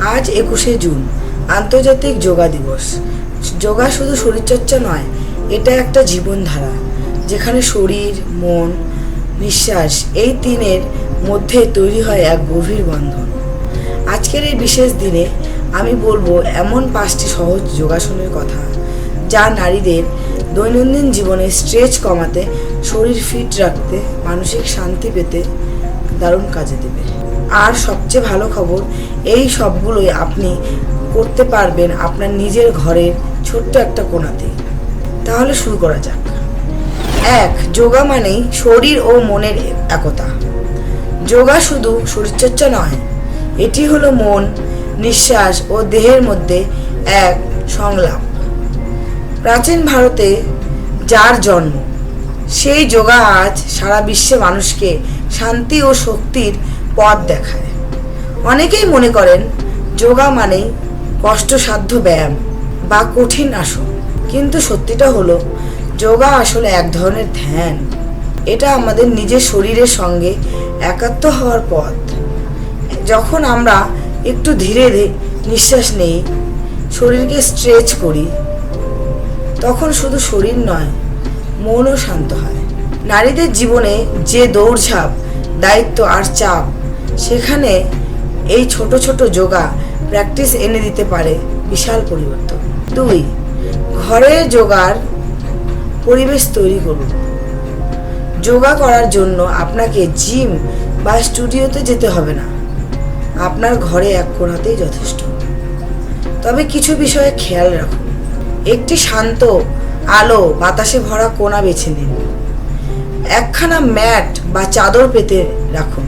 আজ 21শে জুন, আন্তর্জাতিক যোগা দিবস। যোগা শুধু শরীরচর্চা নয়, এটা একটা জীবনধারা যেখানে শরীর, মন, নিঃশ্বাস এই তিনের মধ্যে তৈরি হয় এক গভীর বন্ধন। আজকের এই বিশেষ দিনে আমি বলবো এমন 5টি সহজ যোগাসনের কথা যা নারীদের দৈনন্দিন জীবনে স্ট্রেস কমাতে, শরীর ফিট রাখতে, মানসিক শান্তি পেতে দারুণ কাজে দেবে। আর সবচেয়ে ভালো খবর, এই সবগুলোই আপনি করতে পারবেন আপনার নিজের ঘরের ছোট্ট একটা কোণাতে। তাহলে শুরু করা যাক। 1. যোগা মানেই শরীর ও মনের একতা। যোগা শুধু শরীরচর্চা নয়, এটি হলো মন, নিঃশ্বাস ও দেহের মধ্যে এক সংলাপ। প্রাচীন ভারতে যার জন্ম, সেই যোগা আজ সারা বিশ্বে মানুষকে শান্তি ও শক্তির পথ দেখায়। অনেকেই মনে করেন যোগা মানেই কষ্টসাধ্য ব্যায়াম বা কঠিন আসন, কিন্তু সত্যিটা হলো যোগা আসলে এক ধরনের ধ্যান। এটা আমাদের নিজের শরীরের সঙ্গে একাত্ম হওয়ার পথ। যখন আমরা একটু ধীরে নিঃশ্বাস নেই, শরীরকে স্ট্রেচ করি, তখন শুধু শরীর নয়, মনও শান্ত হয়। নারীদের জীবনে যে দৌড়ঝাঁপ, দায়িত্ব আর চাপ, সেখানে এই ছোট ছোট যোগা প্র্যাকটিস এনে দিতে পারে বিশাল পরিবর্তন। 2. ঘরে যোগার পরিবেশ তৈরি করুন। যোগা করার জন্য আপনাকে জিম বা স্টুডিওতে যেতে হবে না, আপনার ঘরে এক কোণাতেই যথেষ্ট। তবে কিছু বিষয়ে খেয়াল রাখুন। একটি শান্ত, আলো, বাতাসে ভরা কোণা বেছে নিন। একখানা ম্যাট বা চাদর পেতে রাখুন।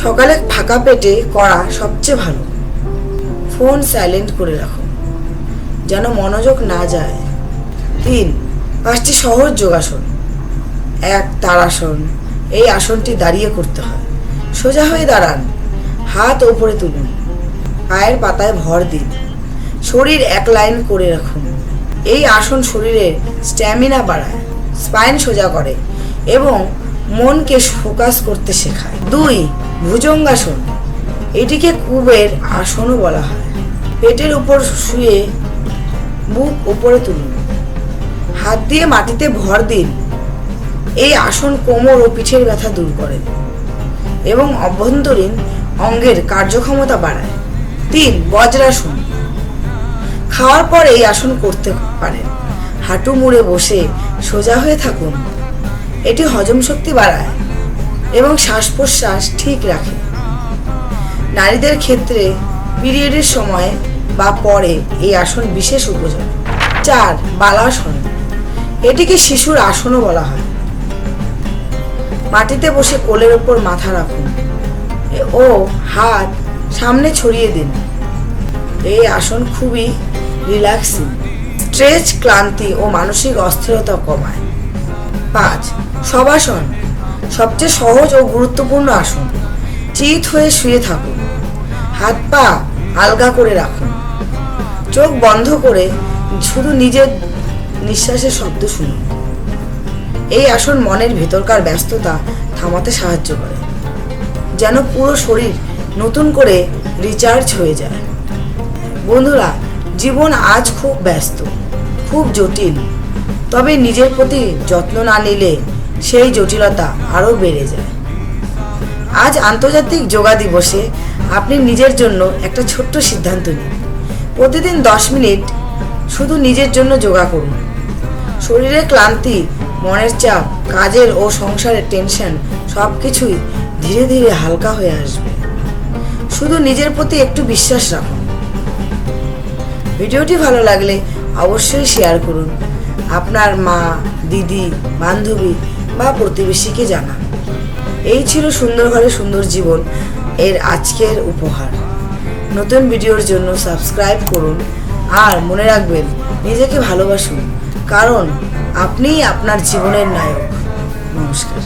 সকালে ফাঁকা পেটে করা সবচেয়ে ভালো। ফোন সাইলেন্ট করে রাখুন যেন মনোযোগ না যায়। 3. 5টি সহজ যোগাসন। 1. তাড়াসন। এই আসনটি দাঁড়িয়ে করতে হয়। সোজা হয়ে দাঁড়ান, হাত ওপরে তুলুন, পায়ের পাতায় ভর দিন, শরীর এক লাইন করে রাখুন। এই আসন শরীরের স্ট্যামিনা বাড়ায়, স্পাইন সোজা করে এবং মনকে ফোকাস করতে শেখায়। 2. ভুজঙ্গাসন। এটিকে কুবের আসনও বলা হয়। পেটের উপর শুয়ে বুক উপরে তুলুন, হাত দিয়ে মাটিতে ভর দিন। এই আসন কোমর ও পিঠের ব্যথা দূর করে এবং অভ্যন্তরীণ অঙ্গের কার্যক্ষমতা বাড়ায়। 3. বজ্রাসন। খাওয়ার পর এই আসন করতে পারেন। হাঁটু মুড়ে বসে সোজা হয়ে থাকুন। এটি হজম শক্তি বাড়ায় এবং শ্বাস প্রশ্বাস ঠিক রাখে। নারীদের ক্ষেত্রে পিরিয়ডের সময় বা পরে এই আসন বিশেষ উপযোগী। 4. বালাসন। এটিকে শিশুর আসনও বলা হয়। মাটিতে বসে কোলের ওপর মাথা রাখুন ও হাত সামনে ছড়িয়ে দিন। এই আসন খুবই রিল্যাক্সিং, স্ট্রেচ ক্লান্তি ও মানসিক অস্থিরতা কমায়। 5. শবাসন। সবচেয়ে সহজ ও গুরুত্বপূর্ণ আসন। চিত হয়ে শুয়ে থাকুন, হাত পা আলগা করে রাখুন, চোখ বন্ধ করে শুধু নিজের নিঃশ্বাসের শব্দ শুনুন। এই আসন মনের ভেতরকার ব্যস্ততা থামাতে সাহায্য করে, যেন পুরো শরীর নতুন করে রিচার্জ হয়ে যায়। বন্ধুরা, জীবন আজ খুব ব্যস্ত, খুব জটিল, তবে নিজের প্রতি যত্ন না নিলে সেই জটিলতা আরও বেড়ে যায়। আজ আন্তর্জাতিক যোগা দিবসে আপনি নিজের জন্য একটা ছোট্ট সিদ্ধান্ত নিন। প্রতিদিন 10 মিনিট শুধু নিজের জন্য যোগা করুন। শরীরের ক্লান্তি, মনের চাপ, কাজের ও সংসারের টেনশন সব কিছুই ধীরে ধীরে হালকা হয়ে আসবে। শুধু নিজের প্রতি একটু বিশ্বাস রাখুন। ভিডিওটি ভালো লাগলে অবশ্যই শেয়ার করুন। আপনার মা, দিদি, বান্ধবী বা প্রতিবেশীকে জানান। এই ছিল সুন্দর ঘরে সুন্দর জীবন এর আজকের উপহার। নতুন ভিডিওর জন্য সাবস্ক্রাইব করুন আর মনে রাখবেন, নিজেকে ভালোবাসুন, কারণ আপনিই আপনার জীবনের নায়ক। নমস্কার।